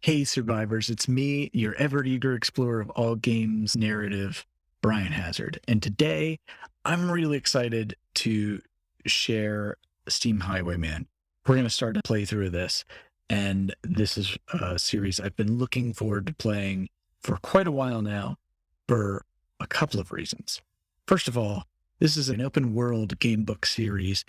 Hey, survivors, it's me, your ever eager explorer of all games narrative, Brian Hazard. And today, I'm really excited to share Steam Highwayman. We're going to start a playthrough of this, and this is a series I've been looking forward to playing for quite a while now for a couple of reasons. First of all, this is an open world gamebook series,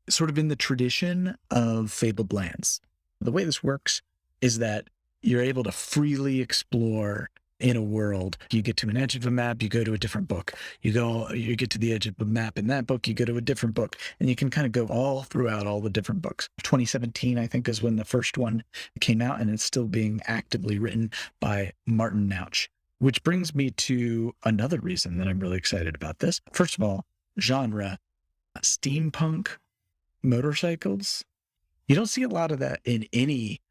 sort of in the tradition of Fabled Lands. The way this works is that you're able to freely explore in a world. You get to an edge of a map, you go to a different book. You get to the edge of a map in that book, you go to a different book, and you can kind of go all throughout all the different books. 2017, I think, is when the first one came out, and it's still being actively written by Martin Nauch, which brings me to another reason that I'm really excited about this. First of all, genre, steampunk motorcycles. You don't see a lot of that in any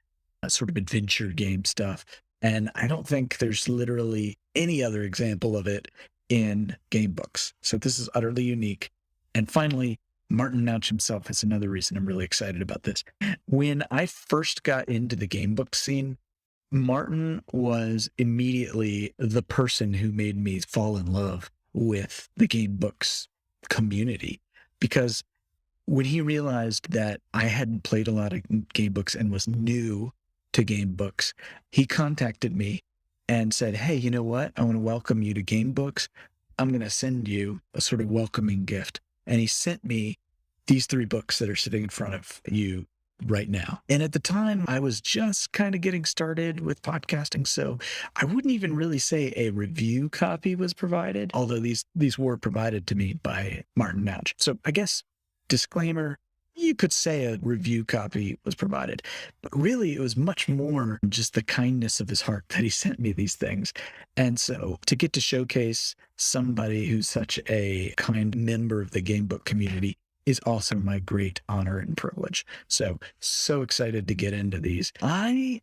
sort of adventure game stuff. And I don't think there's literally any other example of it in Gamebooks. So this is utterly unique. And finally, Martin Nauch himself is another reason I'm really excited about this. When I first got into the Gamebook scene, Martin was immediately the person who made me fall in love with the Gamebooks community, because when he realized that I hadn't played a lot of Gamebooks and was new to Gamebooks, he contacted me and said, hey, you know what? I want to welcome you to Gamebooks. I'm going to send you a sort of welcoming gift. And he sent me these 3 books that are sitting in front of you right now. And at the time, I was just kind of getting started with podcasting, so I wouldn't even really say a review copy was provided, although these were provided to me by Martin Nauch. So I guess, disclaimer, you could say a review copy was provided, but really it was much more just the kindness of his heart that he sent me these things. And so to get to showcase somebody who's such a kind member of the Gamebook community is also my great honor and privilege. So excited to get into these. I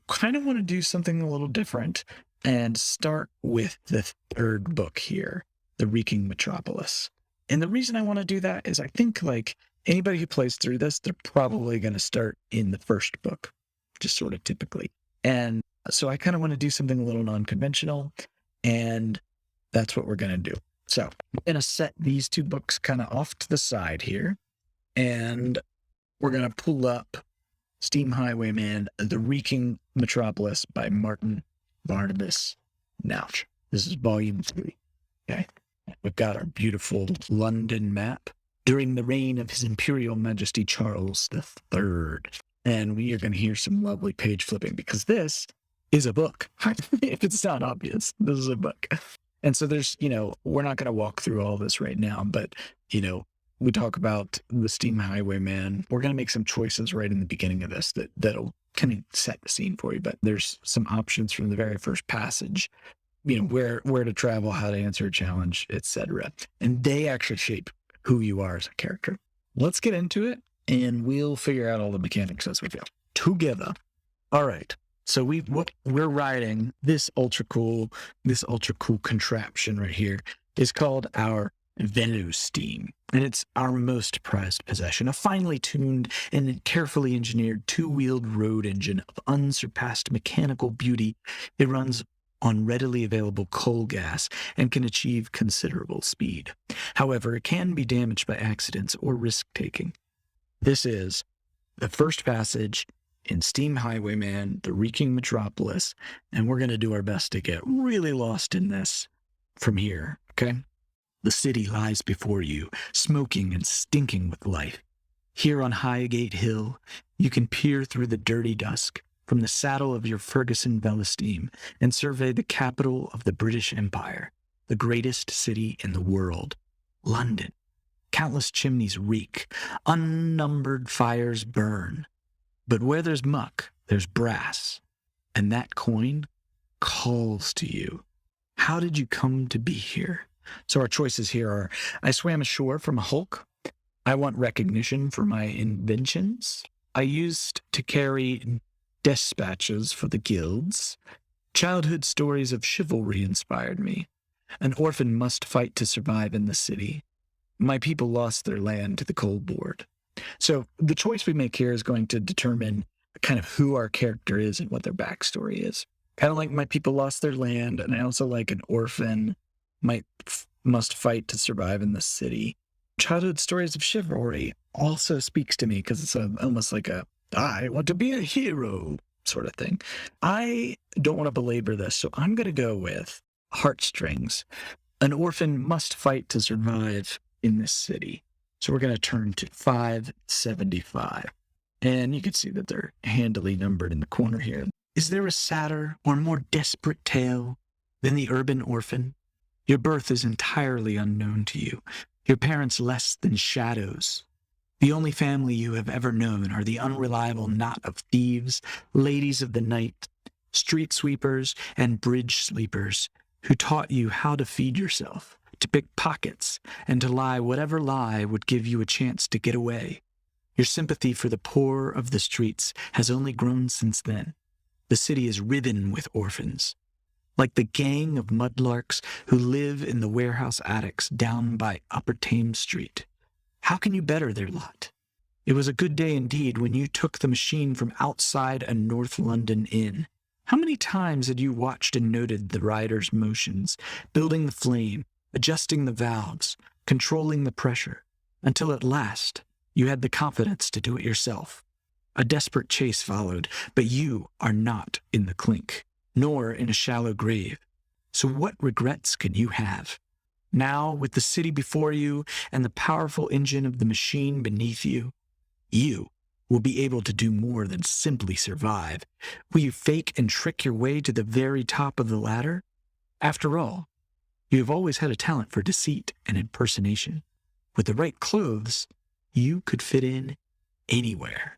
kind of want to do something a little different and start with the 3rd book here, The Reeking Metropolis. And the reason I want to do that is I think, like, anybody who plays through this, they're probably going to start in the 1st book, just sort of typically. And so I kind of want to do something a little non-conventional, and that's what we're going to do. So I'm going to set these 2 books kind of off to the side here, and we're going to pull up Steam Highwayman, The Reeking Metropolis by Martin Barnabas Nauch. This is volume 3. Okay. We've got our beautiful London map during the reign of His Imperial Majesty Charles III. And we are going to hear some lovely page flipping, because this is a book. If it's not obvious, this is a book. And so there's, we're not going to walk through all this right now, but, we talk about the Steam Highwayman. We're going to make some choices right in the beginning of this that'll kind of set the scene for you. But there's some options from the very first passage, where to travel, how to answer a challenge, etc. And they actually shape who you are as a character. Let's get into it, and we'll figure out all the mechanics as we go together. All right. So we're riding this ultra cool contraption right here is called our Velosteam, and it's our most prized possession, a finely tuned and carefully engineered 2-wheeled road engine of unsurpassed mechanical beauty. It runs on readily available coal gas and can achieve considerable speed. However, it can be damaged by accidents or risk-taking. This is the first passage in Steam Highwayman, The Reeking Metropolis, and we're going to do our best to get really lost in this from here, okay? The city lies before you, smoking and stinking with life. Here on Highgate Hill, you can peer through the dirty dusk from the saddle of your Ferguson Velosteam and survey the capital of the British Empire, the greatest city in the world, London. Countless chimneys reek, unnumbered fires burn. But where there's muck, there's brass, and that coin calls to you. How did you come to be here? So our choices here are, I swam ashore from a hulk. I want recognition for my inventions. I used to carry dispatches for the guilds. Childhood stories of chivalry inspired me. An orphan must fight to survive in the city. My people lost their land to the cold board. So the choice we make here is going to determine kind of who our character is and what their backstory is. Kind of like My People Lost Their Land, and I also like An Orphan must fight to survive in the city. Childhood Stories of Chivalry also speaks to me because it's almost like a I want to be a hero sort of thing. I don't want to belabor this, so I'm going to go with Heartstrings. An orphan must fight to survive in this city. So we're going to turn to 575. And you can see that they're handily numbered in the corner here. Is there a sadder or more desperate tale than the urban orphan? Your birth is entirely unknown to you. Your parents less than shadows. The only family you have ever known are the unreliable knot of thieves, ladies of the night, street sweepers, and bridge sleepers who taught you how to feed yourself, to pick pockets, and to lie whatever lie would give you a chance to get away. Your sympathy for the poor of the streets has only grown since then. The city is riven with orphans, like the gang of mudlarks who live in the warehouse attics down by Upper Thames Street. How can you better their lot? It was a good day indeed when you took the machine from outside a North London inn. How many times had you watched and noted the rider's motions, building the flame, adjusting the valves, controlling the pressure, until at last you had the confidence to do it yourself? A desperate chase followed, but you are not in the clink, nor in a shallow grave. So what regrets can you have? Now, with the city before you and the powerful engine of the machine beneath you, you will be able to do more than simply survive. Will you fake and trick your way to the very top of the ladder? After all, you have always had a talent for deceit and impersonation. With the right clothes, you could fit in anywhere.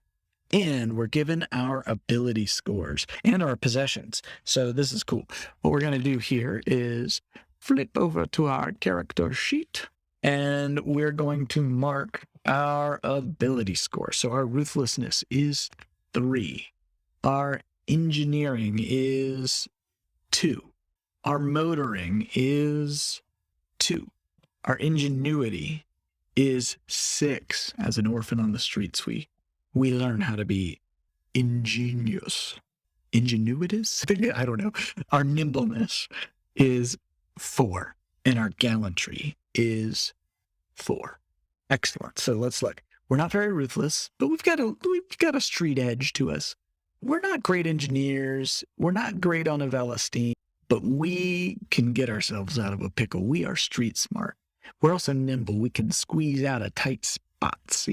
And we're given our ability scores and our possessions. So this is cool. What we're going to do here is flip over to our character sheet, and we're going to mark our ability score. So our ruthlessness is 3. Our engineering is 2. Our motoring is 2. Our ingenuity is 6. As an orphan on the streets, we learn how to be ingenious. Ingenuitous? I don't know. Our nimbleness is 4. And our gallantry is 4. Excellent. So let's look. We're not very ruthless, but we've got a street edge to us. We're not great engineers. We're not great on Avella Steam, but we can get ourselves out of a pickle. We are street smart. We're also nimble. We can squeeze out of tight spots,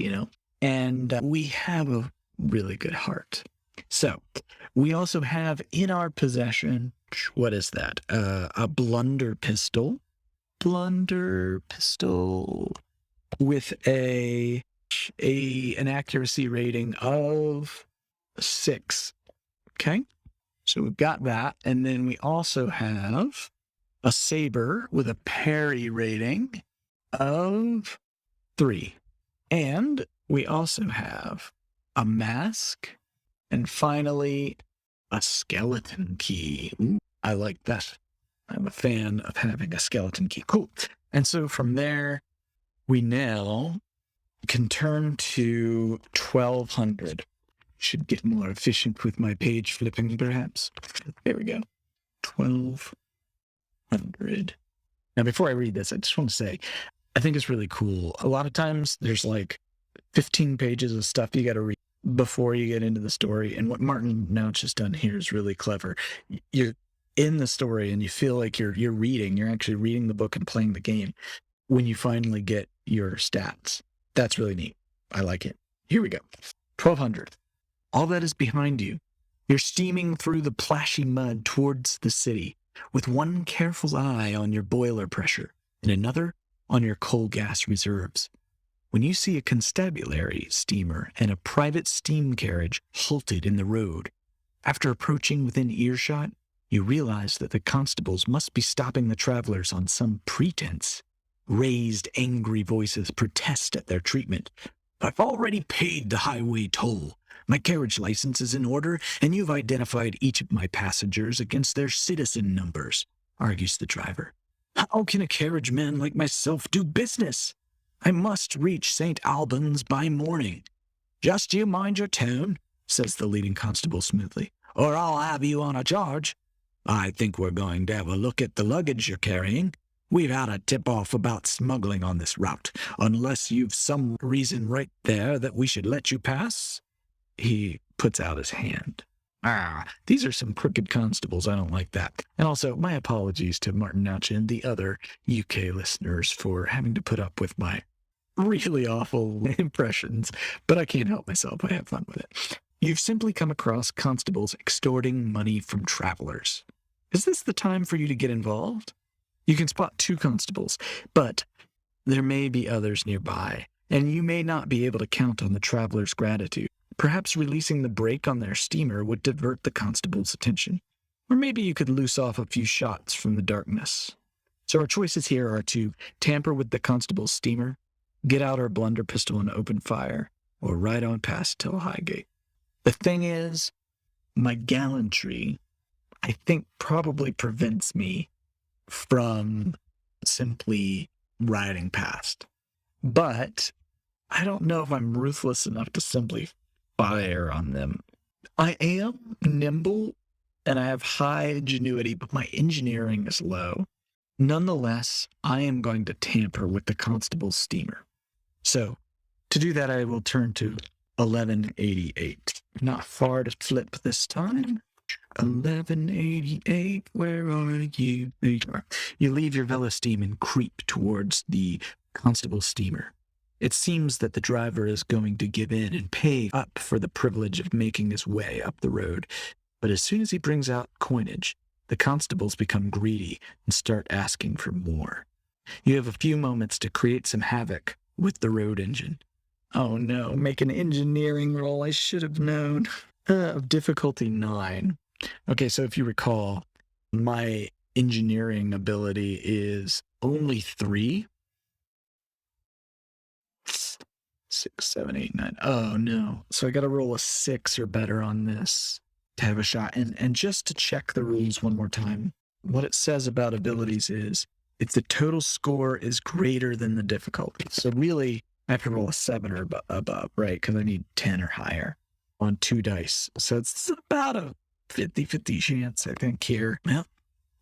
and we have a really good heart. So we also have in our possession, what is that? A blunder pistol. Blunder pistol with an accuracy rating of 6. Okay, so we've got that. And then we also have a saber with a parry rating of 3. And we also have a mask. And finally, a skeleton key. Ooh, I like that. I'm a fan of having a skeleton key. Cool. And so from there, we now can turn to 1200. Should get more efficient with my page flipping, perhaps. There we go. 1200. Now, before I read this, I just want to say, I think it's really cool. A lot of times there's like 15 pages of stuff you got to read before you get into the story. And what Martin Nouch has done here is really clever. You're in the story and you feel like you're reading. You're actually reading the book and playing the game when you finally get your stats. That's really neat. I like it. Here we go. 1200. All that is behind you. You're steaming through the plashy mud towards the city with one careful eye on your boiler pressure and another on your coal gas reserves. When you see a constabulary steamer and a private steam carriage halted in the road, after approaching within earshot, you realize that the constables must be stopping the travelers on some pretense. Raised, angry voices protest at their treatment. I've already paid the highway toll. My carriage license is in order, and you've identified each of my passengers against their citizen numbers, argues the driver. How can a carriage man like myself do business? I must reach St. Albans by morning. Just you mind your tone. says the leading constable smoothly, or I'll have you on a charge. I think we're going to have a look at the luggage you're carrying. We've had a tip-off about smuggling on this route, unless you've some reason right there that we should let you pass. He puts out his hand. These are some crooked constables. I don't like that. And also, my apologies to Martin Nouch and the other UK listeners for having to put up with my really awful impressions, but I can't help myself. I have fun with it. You've simply come across constables extorting money from travelers. Is this the time for you to get involved? You can spot 2 constables, but there may be others nearby, and you may not be able to count on the travelers' gratitude. Perhaps releasing the brake on their steamer would divert the constable's attention. Or maybe you could loose off a few shots from the darkness. So our choices here are to tamper with the constable's steamer, get out our blunder pistol and open fire, or ride on past till Highgate. The thing is, my gallantry, I think, probably prevents me from simply riding past. But I don't know if I'm ruthless enough to simply fire on them. I am nimble and I have high ingenuity, but my engineering is low. Nonetheless, I am going to tamper with the constable's steamer. So, to do that, I will turn to 1188. Not far to flip this time. 1188, where are you? There you are. You leave your Velosteam and creep towards the constable's steamer. It seems that the driver is going to give in and pay up for the privilege of making his way up the road. But as soon as he brings out coinage, the constables become greedy and start asking for more. You have a few moments to create some havoc with the road engine. Oh no, make an engineering roll. I should have known. Difficulty 9. Okay, so if you recall, my engineering ability is only 3. 6, 7, 8, 9. Oh no. So I gotta roll a 6 or better on this to have a shot. And just to check the rules one more time, what it says about abilities is if the total score is greater than the difficulty. So really, I have to roll a 7 or above, right? Because I need 10 or higher on 2 dice. So it's about a 50-50 chance, I think, here. Well,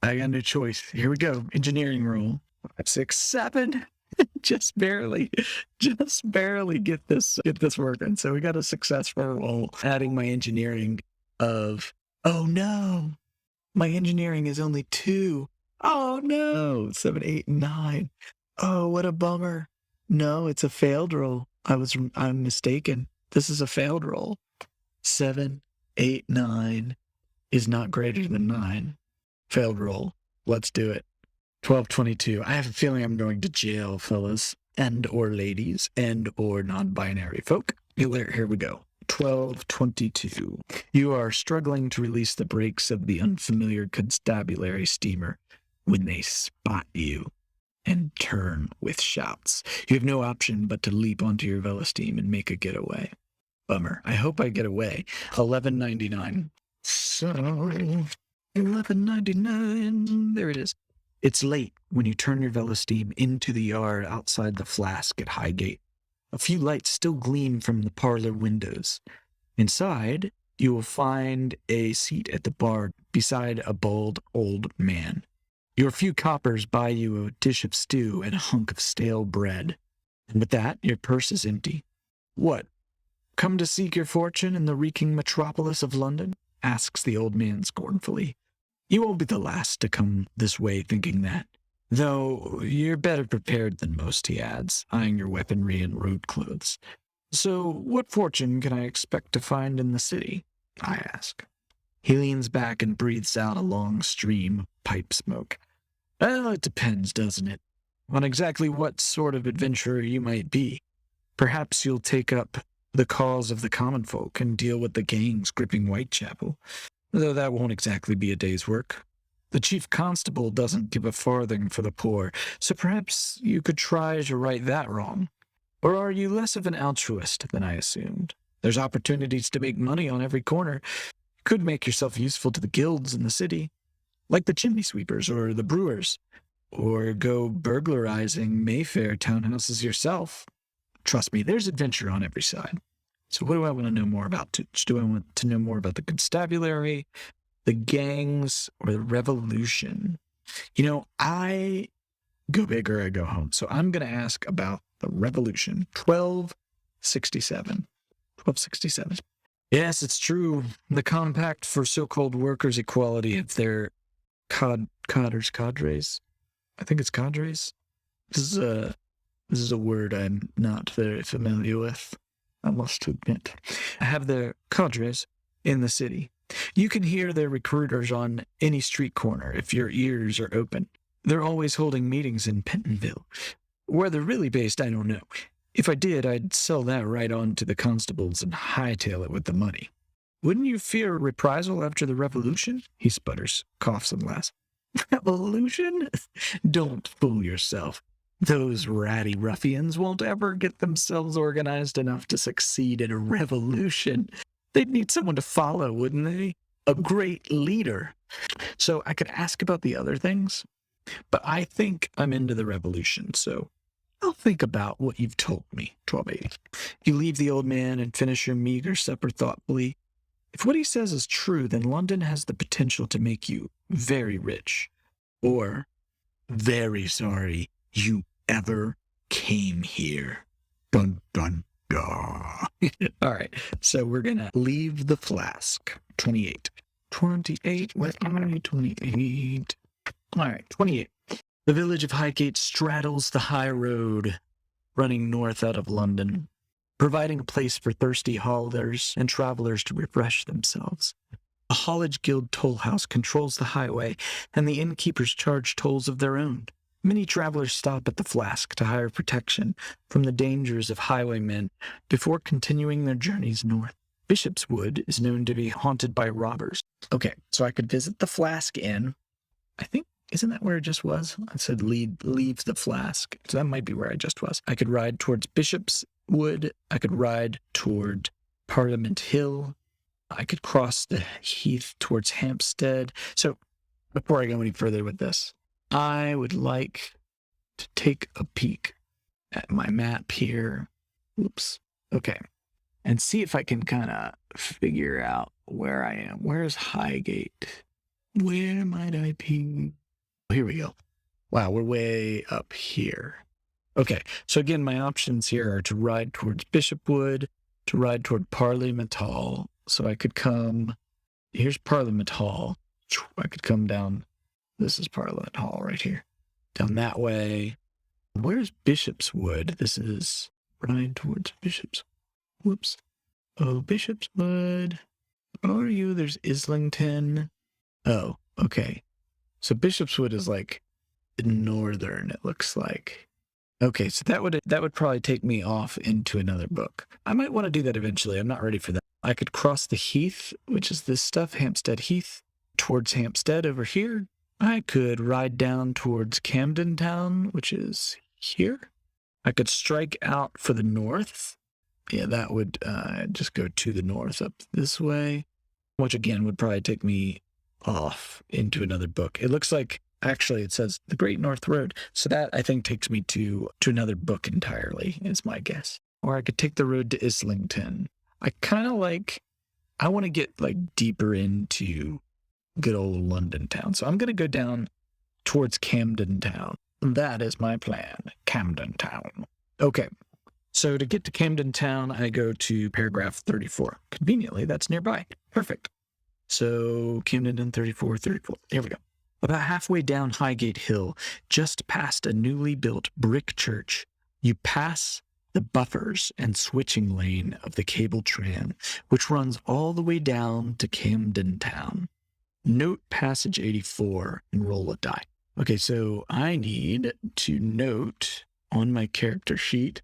I got no choice. Here we go. Engineering roll. 5, 6, 7. just barely get this working. So we got a successful roll, adding my engineering of, oh no, my engineering is only 2. Oh no, 7, 8, 9. Oh, what a bummer. No, it's a failed roll. I'm mistaken. This is a failed roll. 7, 8, 9 is not greater than 9. Failed roll. Let's do it. 1222. I have a feeling I'm going to jail, fellas, and or ladies, and or non-binary folk. Here we go. 1222. You are struggling to release the brakes of the unfamiliar constabulary steamer when they spot you and turn with shouts. You have no option but to leap onto your Velosteam and make a getaway. Bummer. I hope I get away. 1199. So, 1199. There it is. It's late when you turn your Velosteam into the yard outside the Flask at Highgate. A few lights still gleam from the parlor windows. Inside, you will find a seat at the bar beside a bald old man. Your few coppers buy you a dish of stew and a hunk of stale bread. And with that, your purse is empty. What? Come to seek your fortune in the reeking metropolis of London? Asks the old man scornfully. You won't be the last to come this way thinking that. Though you're better prepared than most, he adds, eyeing your weaponry and road clothes. So what fortune can I expect to find in the city? I ask. He leans back and breathes out a long stream of pipe smoke. Well, it depends, doesn't it? On exactly what sort of adventurer you might be. Perhaps you'll take up the cause of the common folk and deal with the gangs gripping Whitechapel. Though that won't exactly be a day's work. The chief constable doesn't give a farthing for the poor, so perhaps you could try to right that wrong. Or are you less of an altruist than I assumed? There's opportunities to make money on every corner. You could make yourself useful to the guilds in the city, like the chimney sweepers or the brewers, or go burglarizing Mayfair townhouses yourself. Trust me, there's adventure on every side. So what do I want to know more about? Do I want to know more about the constabulary, the gangs, or the revolution? I go big or I go home. So I'm going to ask about the revolution. 1267. 1267. Yes, it's true. The compact for so-called workers' equality of their cadres. I think it's cadres. This is a word I'm not very familiar with, I must admit. I have their cadres in the city. You can hear their recruiters on any street corner if your ears are open. They're always holding meetings in Pentonville. Where they're really based, I don't know. If I did, I'd sell that right on to the constables and hightail it with the money. Wouldn't you fear reprisal after the revolution? He sputters, coughs, and laughs. Revolution? Don't fool yourself. Those ratty ruffians won't ever get themselves organized enough to succeed in a revolution. They'd need someone to follow, wouldn't they? A great leader. So I could ask about the other things, but I think I'm into the revolution, so I'll think about what you've told me, 1280. You leave the old man and finish your meager supper thoughtfully. If what he says is true, then London has the potential to make you very rich. Or, very sorry you ever came here. Dun, dun, dun. All right, so we're going to leave the flask. 28. 28, what am I? 28. All right, 28. The village of Highgate straddles the high road running north out of London, providing a place for thirsty haulers and travelers to refresh themselves. The Haulage Guild toll house controls the highway, and the innkeepers charge tolls of their own. Many travelers stop at the flask to hire protection from the dangers of highwaymen before continuing their journeys north. Bishop's Wood is known to be haunted by robbers. Okay, so I could visit the Flask Inn. I think, isn't that where it just was? I said leave the flask. So that might be where I just was. I could ride towards Bishop's Wood. I could ride toward Parliament Hill. I could cross the heath towards Hampstead. So before I go any further with this, I would like to take a peek at my map here. Oops. Okay. And see if I can kind of figure out where I am. Where's Highgate? Where might I be? Here we go. Wow, we're way up here. Okay, so again, my options here are to ride towards Bishopwood, to ride toward Parliament Hall. So I could come, here's Parliament Hall. I could come down, this is Parliament Hall right here. Down that way. Where's Bishop's Wood? This is ride towards Bishop's. Whoops. Oh, Bishop's Wood. Where are you? There's Islington. Oh, okay. So Bishop's Wood is like northern, it looks like. Okay, so that would probably take me off into another book. I might want to do that eventually. I'm not ready for that. I could cross the heath, which is this stuff, Hampstead Heath, towards Hampstead over here. I could ride down towards Camden Town, which is here. I could strike out for the north. Yeah, that would just go to the north up this way, which again would probably take me off into another book. It looks like, actually, it says the Great North Road. So that, I think, takes me to another book entirely, is my guess. Or I could take the road to Islington. I want to get deeper into good old London town. So I'm going to go down towards Camden Town. That is my plan, Camden Town. Okay. So to get to Camden Town, I go to paragraph 34. Conveniently, that's nearby. Perfect. So Camden and 34. There we go. About halfway down Highgate Hill, just past a newly built brick church, you pass the buffers and switching lane of the cable tram, which runs all the way down to Camden Town. Note passage 84 and roll a die. Okay, so I need to note on my character sheet,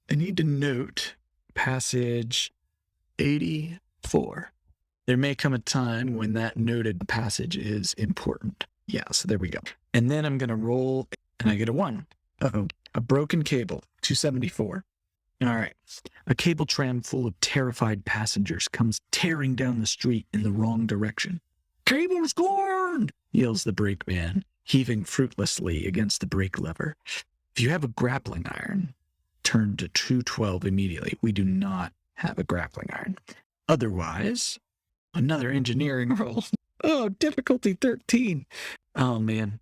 I need to note passage 84. There may come a time when that noted passage is important. Yeah, so there we go. And then I'm going to roll, and I get a 1. Uh-oh, a broken cable, 274. All right. A cable tram full of terrified passengers comes tearing down the street in the wrong direction. Cable's gone! Yells the brakeman, heaving fruitlessly against the brake lever. If you have a grappling iron, turn to 212 immediately. We do not have a grappling iron. Otherwise, another engineering roll. Oh, difficulty 13. Oh, man.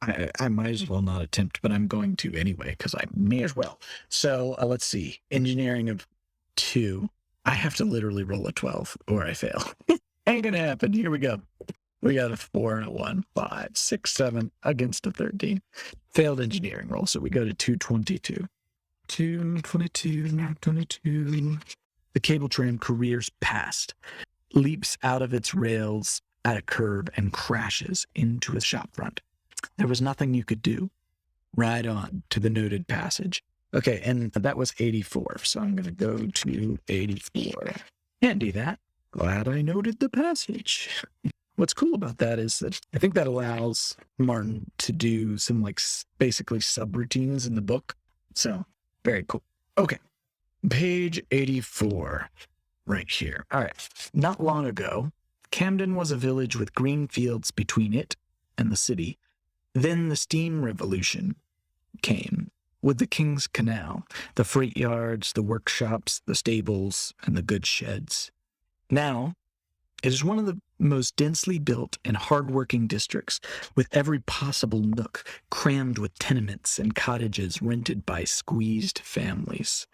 I might as well not attempt, but I'm going to anyway, because I may as well. So let's see. Engineering of 2. I have to literally roll a 12 or I fail. Ain't gonna happen. Here we go. We got a 4 and a 1, 5, 6, 7 against a 13. Failed engineering roll, so we go to 222. 222. The cable tram careers past, leaps out of its rails at a curb, and crashes into a shopfront. There was nothing you could do. Ride on to the noted passage. Okay, and that was 84, so I'm going to go to 84. Handy that. Glad I noted the passage. What's cool about that is that I think that allows Martin to do some, like, basically subroutines in the book. So, very cool. Okay, page 84, right here. All right, not long ago, Camden was a village with green fields between it and the city. Then the steam revolution came, with the King's Canal, the freight yards, the workshops, the stables, and the goods sheds. Now, it is one of the most densely built and hard-working districts, with every possible nook crammed with tenements and cottages rented by squeezed families.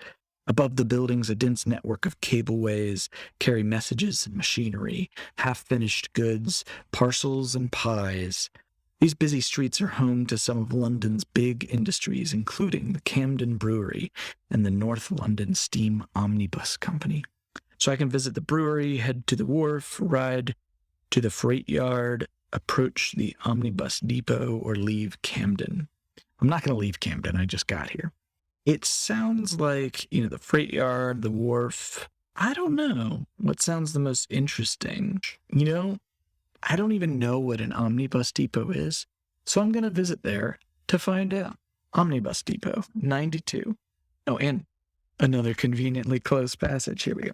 Above the buildings, a dense network of cableways carry messages and machinery, half-finished goods, parcels, and pies. These busy streets are home to some of London's big industries, including the Camden Brewery and the North London Steam Omnibus Company. So I can visit the brewery, head to the wharf, ride to the freight yard, approach the omnibus depot, or leave Camden. I'm not going to leave Camden. I just got here. It sounds like, the freight yard, the wharf. I don't know what sounds the most interesting. I don't even know what an omnibus depot is, so I'm going to visit there to find out. Omnibus depot, 92. Oh, and another conveniently close passage. Here we go.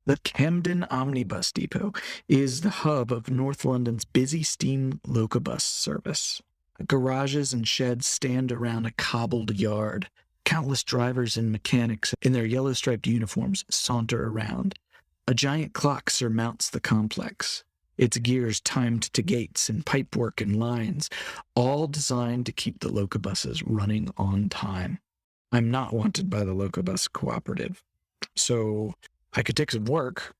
The Camden Omnibus Depot is the hub of North London's busy steam locobus service. Garages and sheds stand around a cobbled yard. Countless drivers and mechanics in their yellow-striped uniforms saunter around. A giant clock surmounts the complex, its gears timed to gates and pipework and lines, all designed to keep the locobuses running on time. I'm not wanted by the Locobus Cooperative, so I could take some work.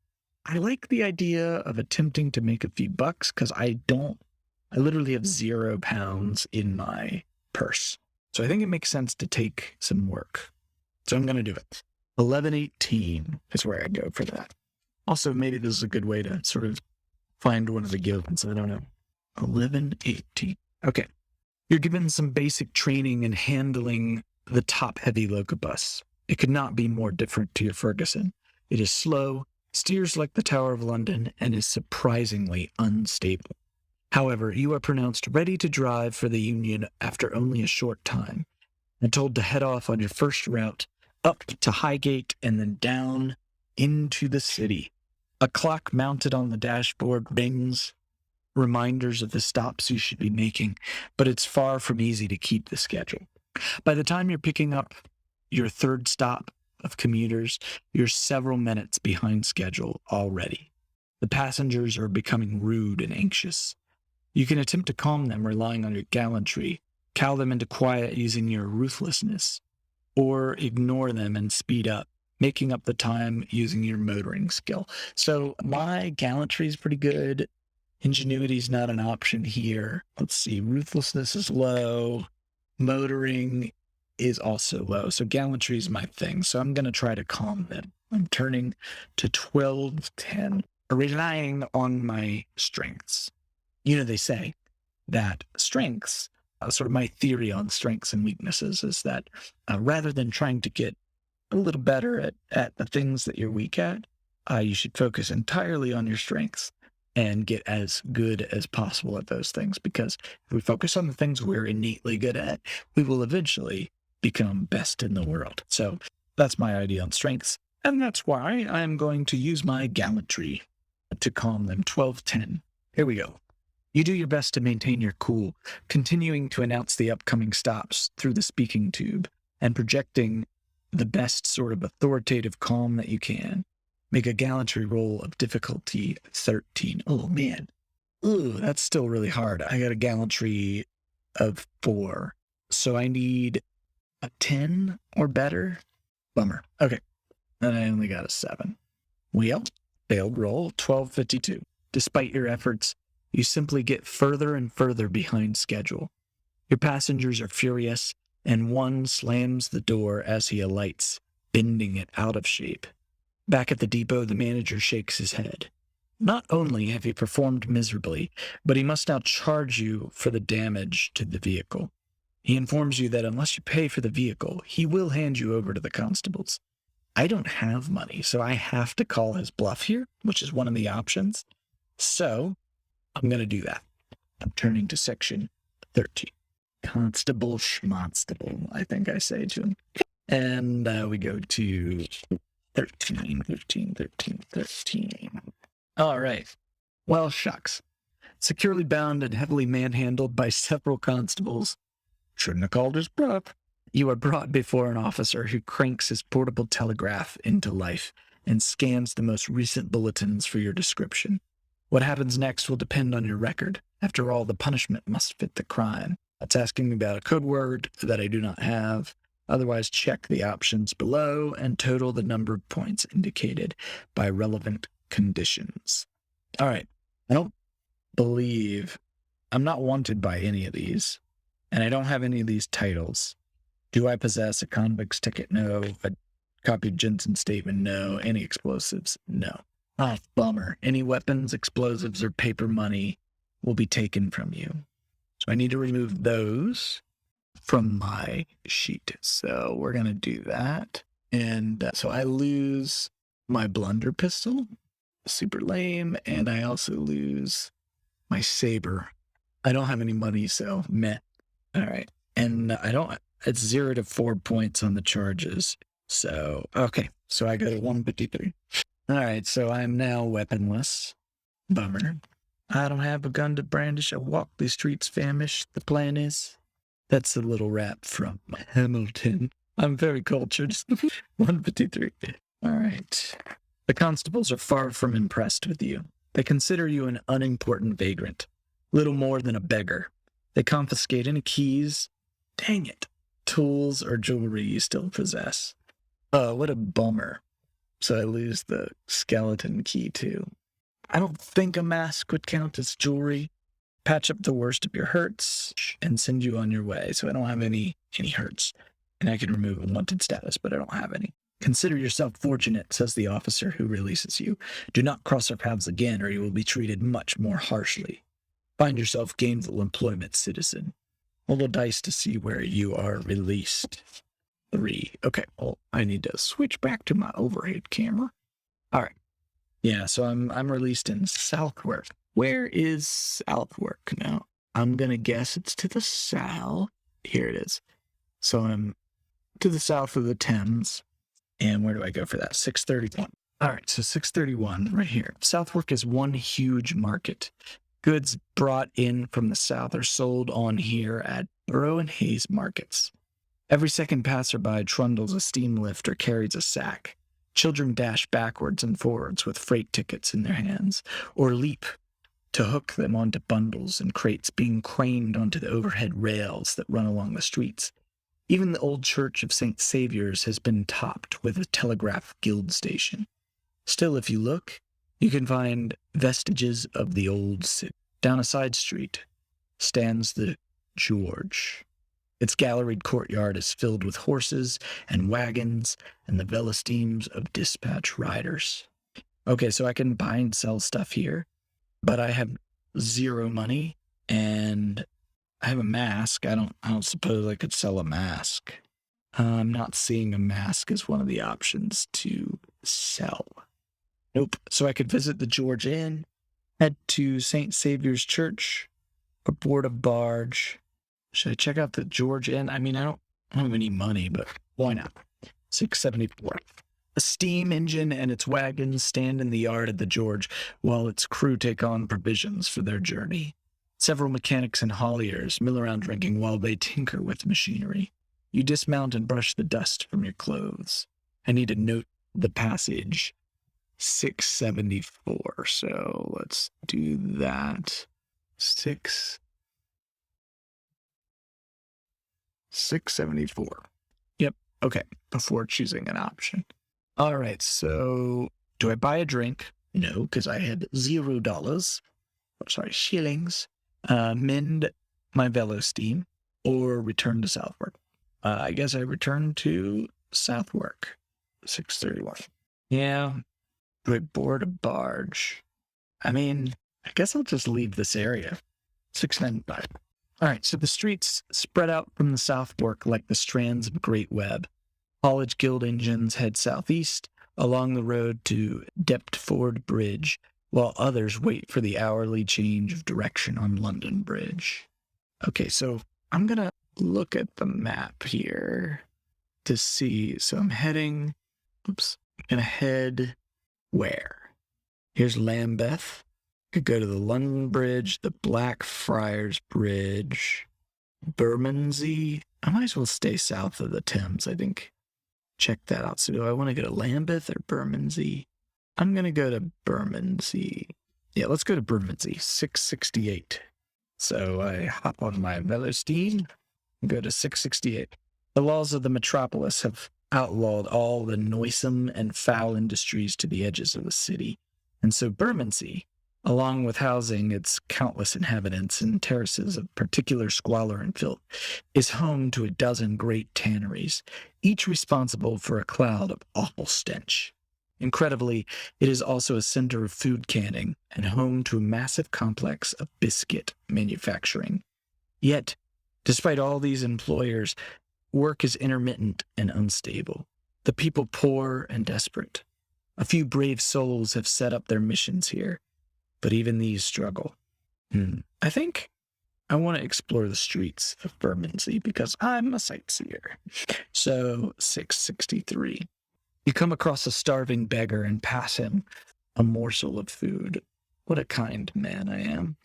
I like the idea of attempting to make a few bucks because I literally have £0 in my purse. So I think it makes sense to take some work. So I'm going to do it. 1118 is where I go for that. Also, maybe this is a good way to sort of find one of the guilds. I don't know. 1118. Okay. You're given some basic training in handling the top-heavy locobus. It could not be more different to your Ferguson. It is slow, steers like the Tower of London, and is surprisingly unstable. However, you are pronounced ready to drive for the Union after only a short time, and told to head off on your first route up to Highgate and then down into the city. A clock mounted on the dashboard rings reminders of the stops you should be making, but it's far from easy to keep the schedule. By the time you're picking up your third stop of commuters, you're several minutes behind schedule already. The passengers are becoming rude and anxious. You can attempt to calm them relying on your gallantry, cow them into quiet using your ruthlessness, or ignore them and speed up, making up the time using your motoring skill. So my gallantry is pretty good. Ingenuity is not an option here. Let's see, ruthlessness is low. Motoring is also low. So gallantry is my thing. So I'm going to try to calm them. I'm turning to 1210, relying on my strengths. They say that strengths, sort of my theory on strengths and weaknesses is that rather than trying to get a little better at the things that you're weak at, you should focus entirely on your strengths and get as good as possible at those things. Because if we focus on the things we're innately good at, we will eventually become best in the world. So that's my idea on strengths. And that's why I'm going to use my gallantry to calm them. 1210. Here we go. You do your best to maintain your cool, continuing to announce the upcoming stops through the speaking tube and projecting the best sort of authoritative calm that you can. Make a gallantry roll of difficulty 13. Oh, man. Ooh, that's still really hard. I got a gallantry of 4. So I need a 10 or better. Bummer. Okay. And I only got a 7. Well, failed roll, 1252. Despite your efforts, you simply get further and further behind schedule. Your passengers are furious, and one slams the door as he alights, bending it out of shape. Back at the depot, the manager shakes his head. Not only have you performed miserably, but he must now charge you for the damage to the vehicle. He informs you that unless you pay for the vehicle, he will hand you over to the constables. I don't have money, so I have to call his bluff here, which is one of the options. So I'm going to do that. I'm turning to section 13. Constable Schmonstable, I think I say to him. And we go to 13. All right. Well, shucks. Securely bound and heavily manhandled by several constables. Shouldn't have called his bluff. You are brought before an officer who cranks his portable telegraph into life and scans the most recent bulletins for your description. What happens next will depend on your record. After all, the punishment must fit the crime. That's asking me about a code word that I do not have. Otherwise, check the options below and total the number of points indicated by relevant conditions. All right. I don't believe I'm not wanted by any of these, and I don't have any of these titles. Do I possess a convict's ticket? No. A copy of Jensen's statement? No. Any explosives? No. Ah, bummer. Any weapons, explosives, or paper money will be taken from you. So I need to remove those from my sheet. So we're going to do that. And so I lose my blunder pistol. Super lame. And I also lose my saber. I don't have any money, so meh. All right. And it's 0 to 4 points on the charges. So, okay. So I go to 153. All right. So I'm now weaponless. Bummer. I don't have a gun to brandish. I walk the streets famished. The plan is. That's a little rap from Hamilton. I'm very cultured. 153. All right. The constables are far from impressed with you. They consider you an unimportant vagrant. Little more than a beggar. They confiscate any keys. Dang it. Tools or jewelry you still possess. Oh, what a bummer. So I lose the skeleton key too. I don't think a mask would count as jewelry. Patch up the worst of your hurts and send you on your way. So I don't have any hurts. And I can remove unwanted status, but I don't have any. Consider yourself fortunate, says the officer who releases you. Do not cross our paths again, or you will be treated much more harshly. Find yourself gainful employment, citizen. Roll the dice to see where you are released. 3. Okay, well, I need to switch back to my overhead camera. All right. Yeah, so I'm released in Southwark. Where is Southwark now? I'm going to guess it's to the south. Here it is. So I'm to the south of the Thames. And where do I go for that? 631. All right, so 631 right here. Southwark is one huge market. Goods brought in from the south are sold on here at Borough and Hayes markets. Every second passerby trundles a steam lift or carries a sack. Children dash backwards and forwards with freight tickets in their hands, or leap to hook them onto bundles and crates being craned onto the overhead rails that run along the streets. Even the old church of St. Saviour's has been topped with a telegraph guild station. Still, if you look, you can find vestiges of the old city. Down a side street stands the George. Its galleried courtyard is filled with horses and wagons and the velocities of dispatch riders. Okay, so I can buy and sell stuff here, but I have 0 money and I have a mask. I don't suppose I could sell a mask. I'm not seeing a mask as one of the options to sell. Nope. So I could visit the George Inn, head to St. Saviour's Church, or board a barge. Should I check out the George Inn? I mean, I don't have any money, but why not? 674. A steam engine and its wagons stand in the yard at the George while its crew take on provisions for their journey. Several mechanics and hauliers mill around drinking while they tinker with machinery. You dismount and brush the dust from your clothes. I need to note the passage 674. So let's do that. 674. Yep. Okay. Before choosing an option. All right. So do I buy a drink? No, because I had $0. Sorry, shillings. Mend my velo steam or return to Southwark. I guess I return to Southwark. 631. Yeah. Do I board a barge? I mean, I guess I'll just leave this area. 695. All right, so the streets spread out from the Southwark like the strands of a great web. College Guild engines head southeast along the road to Deptford Bridge, while others wait for the hourly change of direction on London Bridge. Okay, so I'm going to look at the map here to see. So I'm going to head where? Here's Lambeth. Could go to the London Bridge, the Blackfriars Bridge, Bermondsey. I might as well stay south of the Thames, I think. Check that out. So do I want to go to Lambeth or Bermondsey? I'm going to go to Bermondsey. Yeah, let's go to Bermondsey, 668. So I hop on my Velocsteam and go to 668. The laws of the metropolis have outlawed all the noisome and foul industries to the edges of the city. And so Bermondsey, along with housing its countless inhabitants in terraces of particular squalor and filth, is home to a dozen great tanneries, each responsible for a cloud of awful stench. Incredibly, it is also a center of food canning and home to a massive complex of biscuit manufacturing. Yet, despite all these employers, work is intermittent and unstable. The people poor and desperate. A few brave souls have set up their missions here, but even these struggle. I think I want to explore the streets of Bermondsey because I'm a sightseer. So, 663. You come across a starving beggar and pass him a morsel of food. What a kind man I am.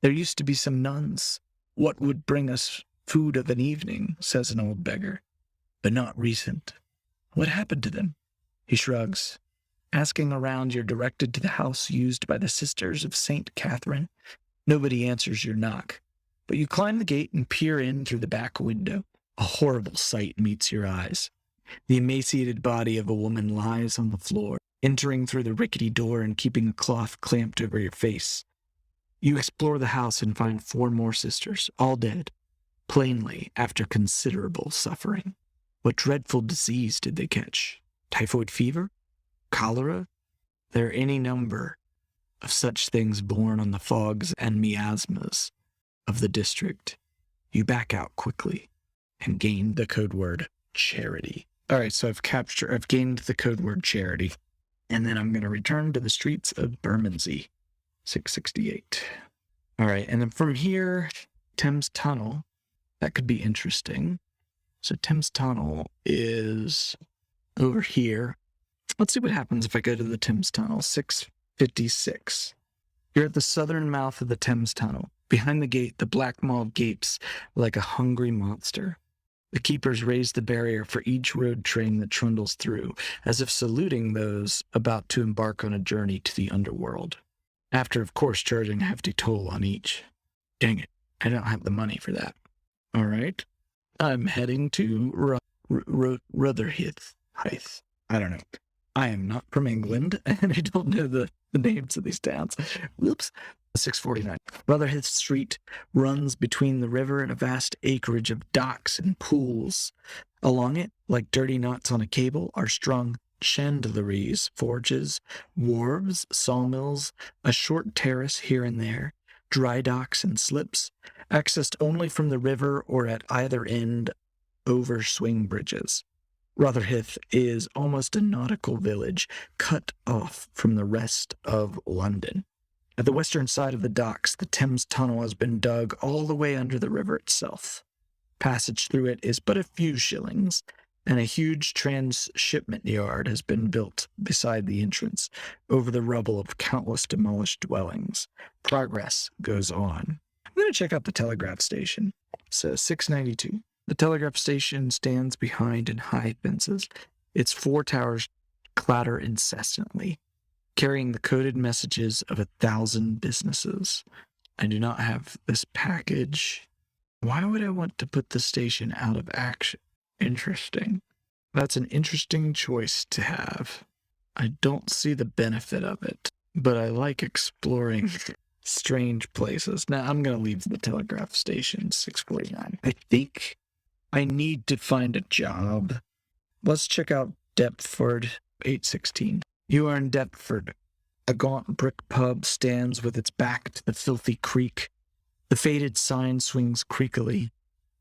There used to be some nuns. What would bring us food of an evening, says an old beggar, but not recent. What happened to them? He shrugs. Asking around, you're directed to the house used by the Sisters of St. Catherine. Nobody answers your knock, but you climb the gate and peer in through the back window. A horrible sight meets your eyes. The emaciated body of a woman lies on the floor, entering through the rickety door and keeping a cloth clamped over your face. You explore the house and find 4 more sisters, all dead, plainly after considerable suffering. What dreadful disease did they catch? Typhoid fever? Cholera? There are any number of such things born on the fogs and miasmas of the district. You back out quickly and gain the code word charity. All right, so I've gained the code word charity, and then I'm going to return to the streets of Bermondsey, 668. All right, and then from here, Thames Tunnel, that could be interesting. So Thames Tunnel is over here. Let's see what happens if I go to the Thames Tunnel, 656. You're at the southern mouth of the Thames Tunnel. Behind the gate, the black maw gapes like a hungry monster. The keepers raise the barrier for each road train that trundles through, as if saluting those about to embark on a journey to the underworld. After, of course, charging a hefty toll on each. Dang it, I don't have the money for that. All right, I'm heading to Rotherhithe. I don't know. I am not from England, and I don't know the names of these towns. Whoops. 649. Rotherhithe Street runs between the river and a vast acreage of docks and pools. Along it, like dirty knots on a cable, are strung chandleries, forges, wharves, sawmills, a short terrace here and there, dry docks and slips, accessed only from the river or at either end over swing bridges. Rotherhithe is almost a nautical village, cut off from the rest of London. At the western side of the docks, the Thames Tunnel has been dug all the way under the river itself. Passage through it is but a few shillings, and a huge transshipment yard has been built beside the entrance, over the rubble of countless demolished dwellings. Progress goes on. I'm going to check out the Telegraph Station. So 692. The Telegraph Station stands behind in high fences. Its 4 towers clatter incessantly. carrying the coded messages of 1,000 businesses. I do not have this package. Why would I want to put the station out of action? Interesting. That's an interesting choice to have. I don't see the benefit of it, but I like exploring strange places. Now, I'm going to leave the Telegraph Station, 649. I think I need to find a job. Let's check out Deptford, 816. You are in Deptford. A gaunt brick pub stands with its back to the filthy creek. The faded sign swings creakily,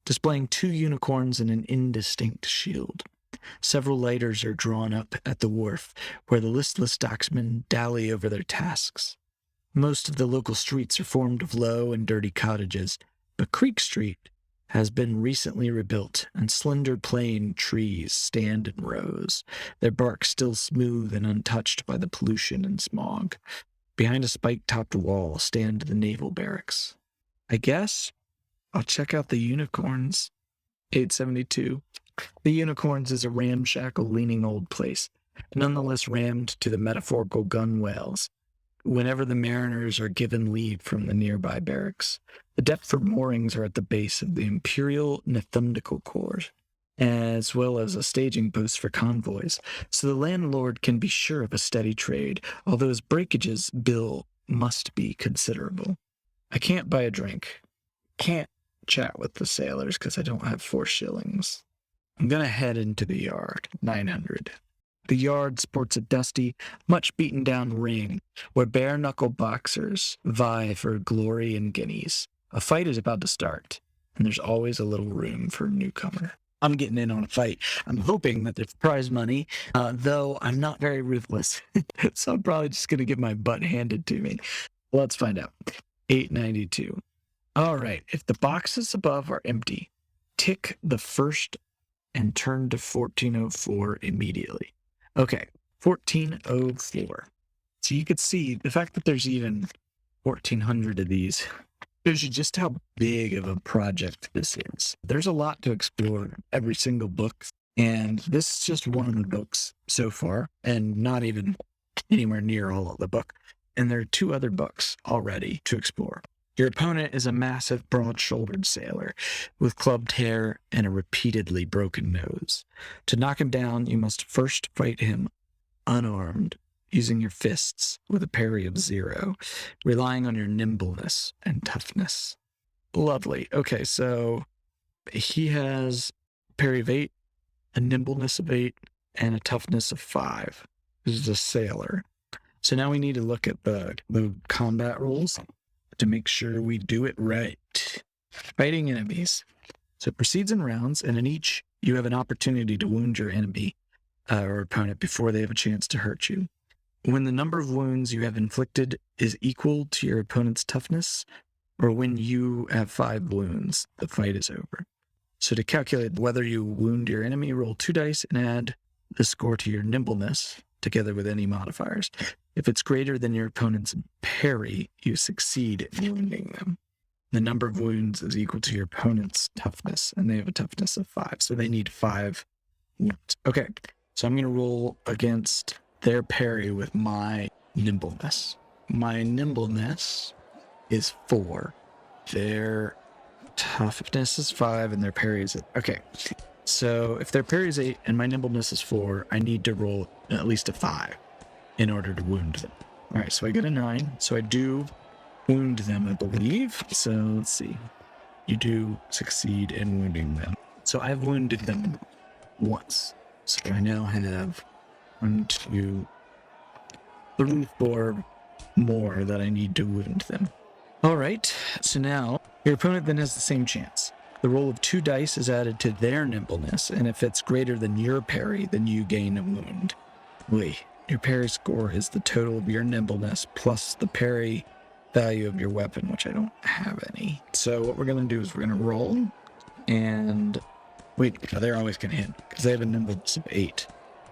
displaying 2 unicorns and an indistinct shield. Several lighters are drawn up at the wharf, where the listless docksmen dally over their tasks. Most of the local streets are formed of low and dirty cottages, but Creek Street has been recently rebuilt, and slender plane trees stand in rows, their bark still smooth and untouched by the pollution and smog. Behind a spike-topped wall stand the naval barracks. I guess I'll check out the Unicorns. 872. The Unicorns is a ramshackle-leaning old place, nonetheless rammed to the metaphorical gunwales whenever the mariners are given leave from the nearby barracks. The Deptford moorings are at the base of the Imperial Nethundical Corps, as well as a staging post for convoys, so the landlord can be sure of a steady trade, although his breakages bill must be considerable. I can't buy a drink. Can't chat with the sailors because I don't have 4 shillings. I'm going to head into the yard, 900. The yard sports a dusty, much beaten down ring where bare-knuckle boxers vie for glory and guineas. A fight is about to start, and there's always a little room for a newcomer. I'm getting in on a fight. I'm hoping that there's prize money, though I'm not very ruthless, so I'm probably just going to get my butt handed to me. Let's find out. 892. All right, if the boxes above are empty, tick the first and turn to 1404 immediately. Okay, 1404. So you could see the fact that there's even 1,400 of these shows you just how big of a project this is. There's a lot to explore in every single book, and this is just one of the books so far, and not even anywhere near all of the book. And there are 2 other books already to explore. Your opponent is a massive, broad-shouldered sailor with clubbed hair and a repeatedly broken nose. To knock him down, you must first fight him unarmed, using your fists with a parry of 0, relying on your nimbleness and toughness. Lovely. Okay, so he has a parry of 8, a nimbleness of 8, and a toughness of 5. This is a sailor. So now we need to look at the combat rules to make sure we do it right. Fighting enemies. So it proceeds in rounds, and in each, you have an opportunity to wound your enemy or opponent before they have a chance to hurt you. When the number of wounds you have inflicted is equal to your opponent's toughness, or when you have 5 wounds, the fight is over. So to calculate whether you wound your enemy, roll 2 dice and add the score to your nimbleness, together with any modifiers. If it's greater than your opponent's parry, you succeed in wounding them. The number of wounds is equal to your opponent's toughness, and they have a toughness of 5, so they need 5 wounds. Okay, so I'm going to roll against their parry with my nimbleness. My nimbleness is 4. Their toughness is 5, and their parry is 8. Okay, so if their parry is 8 and my nimbleness is 4, I need to roll at least a 5 in order to wound them. All right, so I get a 9. So I do wound them, I believe. So let's see. You do succeed in wounding them. So I've wounded them once. So I now have 1, 2, 3, 4 more that I need to wound them. All right, so now your opponent then has the same chance. The roll of 2 dice is added to their nimbleness, and if it's greater than your parry, then you gain a wound. Wait. Your parry score is the total of your nimbleness plus the parry value of your weapon, which I don't have any. So what we're going to do is we're going to roll, and wait, they're always going to hit because they have a nimbleness of 8,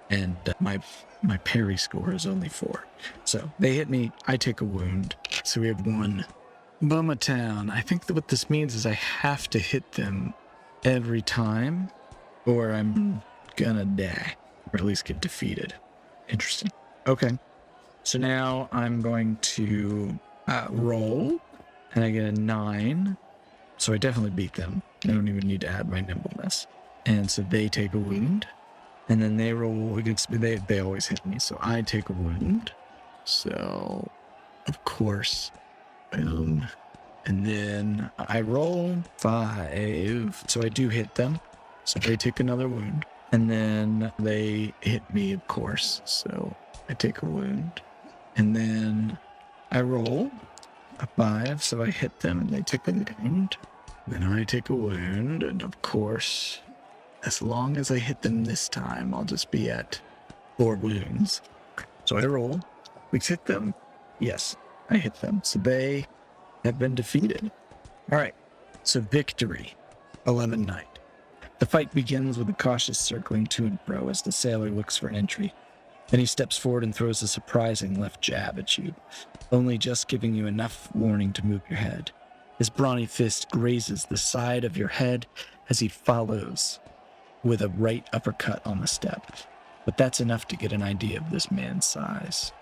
and my parry score is only 4. So they hit me, I take a wound. So we have 1. Bumma Town. I think that what this means is I have to hit them every time, or I'm gonna die, or at least get defeated. Interesting. Okay. So now I'm going to roll, and I get a 9. So I definitely beat them. I don't even need to add my nimbleness. And so they take a wound. And then they roll against me. They always hit me, so I take a wound. So, of course, boom. And then I roll 5. So I do hit them. So they take another wound. And then they hit me, of course. So I take a wound. And then I roll a 5. So I hit them and they take a wound. Then I take a wound. And of course, as long as I hit them this time, I'll just be at 4 wounds. So I roll. We hit them. Yes, I hit them. So they have been defeated. All right. So victory. 11 night. The fight begins with a cautious circling to and fro as the sailor looks for entry. Then he steps forward and throws a surprising left jab at you, only just giving you enough warning to move your head. His brawny fist grazes the side of your head as he follows with a right uppercut on the step. But that's enough to get an idea of this man's size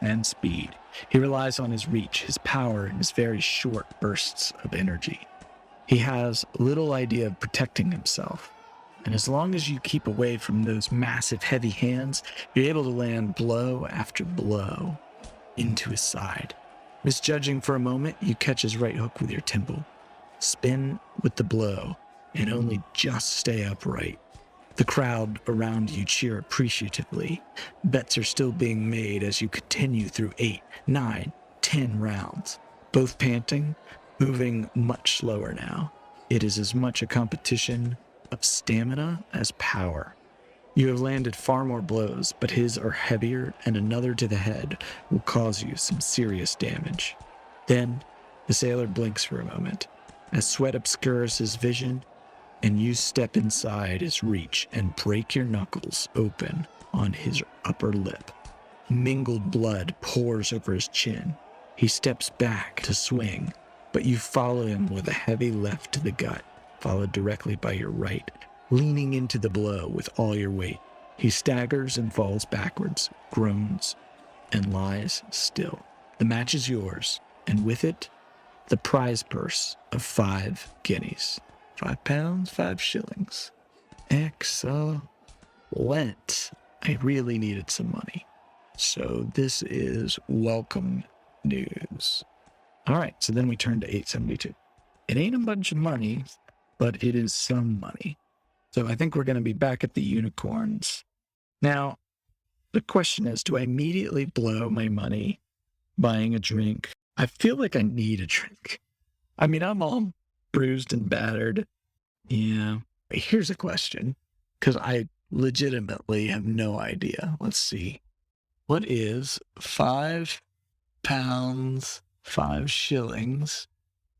and speed. He relies on his reach, his power, and his very short bursts of energy. He has little idea of protecting himself. And as long as you keep away from those massive, heavy hands, you're able to land blow after blow into his side. Misjudging for a moment, you catch his right hook with your temple. Spin with the blow, and only just stay upright. The crowd around you cheer appreciatively. Bets are still being made as you continue through 8, 9, 10 rounds, both panting, moving much slower now. It is as much a competition of stamina as power. You have landed far more blows, but his are heavier, and another to the head will cause you some serious damage. Then, the sailor blinks for a moment, as sweat obscures his vision, and you step inside his reach and break your knuckles open on his upper lip. Mingled blood pours over his chin. He steps back to swing, but you follow him with a heavy left to the gut, followed directly by your right, leaning into the blow with all your weight. He staggers and falls backwards, groans, and lies still. The match is yours, and with it, the prize purse of 5 guineas. 5 pounds, 5 shillings. Excellent. I really needed some money. So this is welcome news. All right, so then we turn to 872. It ain't a bunch of money, but it is some money. So I think we're going to be back at the unicorns. Now, the question is, do I immediately blow my money buying a drink? I feel like I need a drink. I mean, I'm all bruised and battered. Yeah. Here's a question, because I legitimately have no idea. Let's see. What is 5 pounds, 5 shillings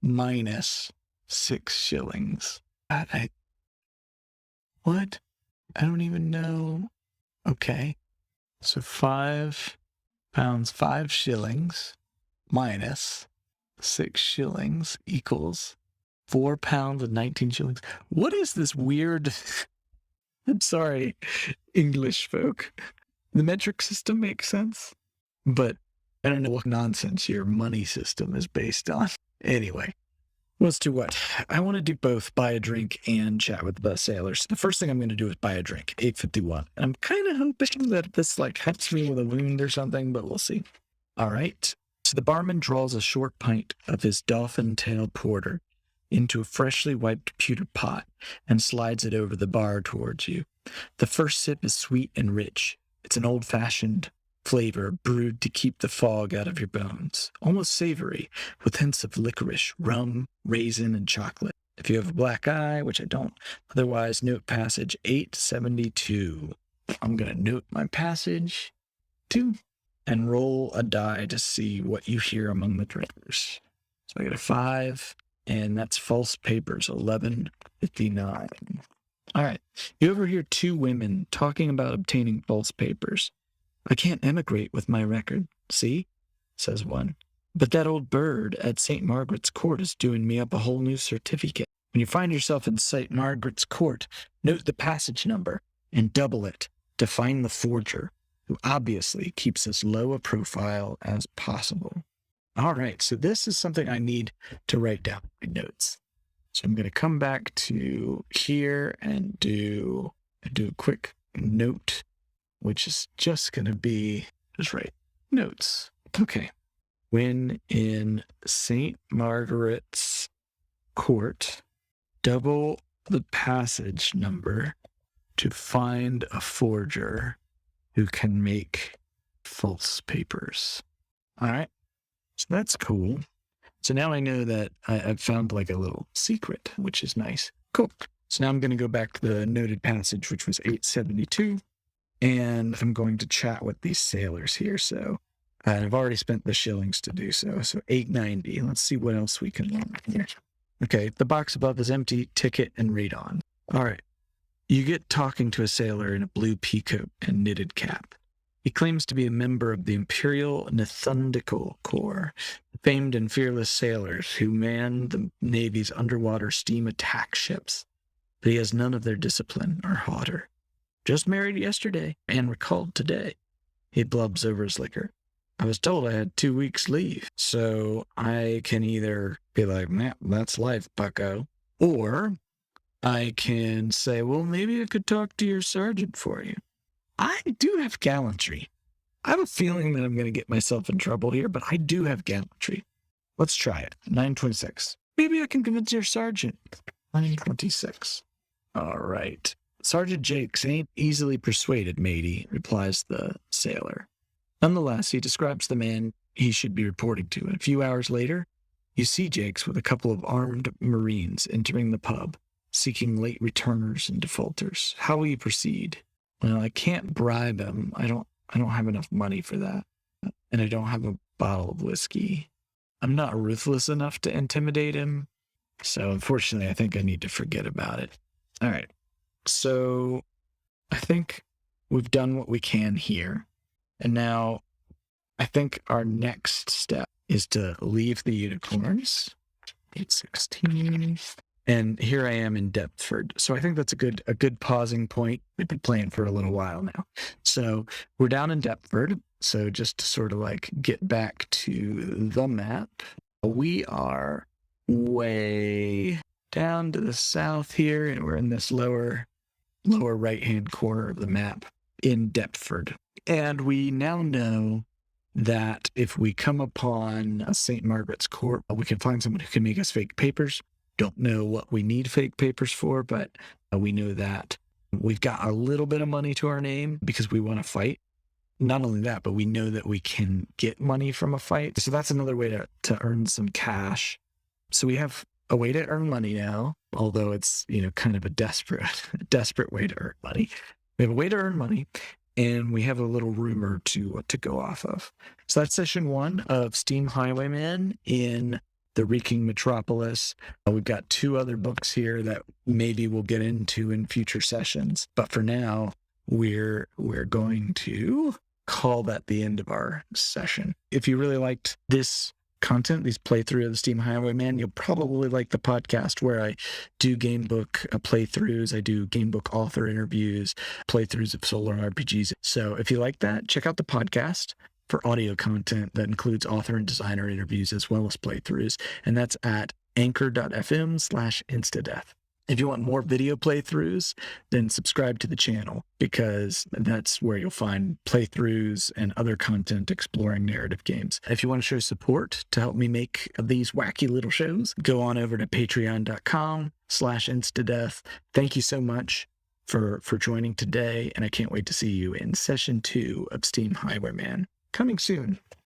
minus 6 shillings? What? I don't even know. Okay. So 5 pounds, 5 shillings minus 6 shillings equals 4 pounds and 19 shillings. What is this weird... I'm sorry, English folk. The metric system makes sense, but I don't know what nonsense your money system is based on. Anyway, let's do what? I want to do both, buy a drink and chat with the sailors. The first thing I'm going to do is buy a drink, 851. I'm kind of hoping that this helps me with a wound or something, but we'll see. All right. So the barman draws a short pint of his dolphin tail porter into a freshly wiped pewter pot and slides it over the bar towards you. The first sip is sweet and rich. It's an old-fashioned flavor brewed to keep the fog out of your bones, almost savory, with hints of licorice, rum, raisin, and chocolate. If you have a black eye, which I don't, otherwise note passage 872. I'm going to note my passage 2 and roll a die to see what you hear among the drinkers. So I get a 5. And that's false papers, 1159. All right. You overhear 2 women talking about obtaining false papers. I can't emigrate with my record, see? Says one. But that old bird at St. Margaret's Court is doing me up a whole new certificate. When you find yourself in St. Margaret's Court, note the passage number and double it to find the forger. who obviously keeps as low a profile as possible. All right, so this is something I need to write down in my notes. So I'm going to come back to here and do a quick note, which is just going to be, just write notes. Okay. When in St. Margaret's Court, double the passage number to find a forger who can make false papers. All right. So that's cool. So now I know that I've found like a little secret, which is nice. Cool. So now I'm going to go back to the noted passage, which was 872, and I'm going to chat with these sailors here. So I've already spent the shillings to do so. So 890. Let's see what else we can learn here. Okay, the box above is empty. Ticket and read on. All right. You get talking to a sailor in a blue peacoat and knitted cap. He claims to be a member of the Imperial Nethundical Corps, famed and fearless sailors who man the Navy's underwater steam attack ships. But he has none of their discipline or hauteur. Just married yesterday and recalled today. He blubs over his liquor. I was told I had 2 weeks leave, so I can either be like, man, that's life, bucko, or I can say, well, maybe I could talk to your sergeant for you. I do have gallantry. I have a feeling that I'm going to get myself in trouble here, but I do have gallantry. Let's try it. 926. Maybe I can convince your sergeant. 926. All right. Sergeant Jakes ain't easily persuaded, matey, replies the sailor. Nonetheless, he describes the man he should be reporting to. And a few hours later, you see Jakes with a couple of armed Marines entering the pub, seeking late returners and defaulters. How will you proceed? Well, I can't bribe him. I don't have enough money for that. And I don't have a bottle of whiskey. I'm not ruthless enough to intimidate him. So unfortunately, I think I need to forget about it. All right. So I think we've done what we can here. And now I think our next step is to leave the unicorns. 816. And here I am in Deptford. So I think that's a good pausing point. We've been playing for a little while now. So we're down in Deptford. So just to sort of like get back to the map, we are way down to the south here, and we're in this lower right-hand corner of the map in Deptford. And we now know that if we come upon St. Margaret's Court, we can find someone who can make us fake papers. Don't know what we need fake papers for, but we know that we've got a little bit of money to our name because we want to fight. Not only that, but we know that we can get money from a fight. So that's another way to earn some cash. So we have a way to earn money now, although it's, kind of a desperate way to earn money. We have a way to earn money, and we have a little rumor to go off of. So that's session 1 of Steam Highwayman in the Reeking Metropolis. We've got 2 other books here that maybe we'll get into in future sessions. But for now, we're going to call that the end of our session. If you really liked this content, these playthrough of the Steam Highwayman, you'll probably like the podcast where I do Gamebook playthroughs. I do Gamebook author interviews, playthroughs of Solar RPGs. So if you like that, check out the podcast for audio content that includes author and designer interviews as well as playthroughs. And that's at anchor.fm/instadeath. If you want more video playthroughs, then subscribe to the channel, because that's where you'll find playthroughs and other content exploring narrative games. If you want to show support to help me make these wacky little shows, go on over to patreon.com/instadeath. Thank you so much for joining today, and I can't wait to see you in session 2 of Steam Highwayman. Coming soon.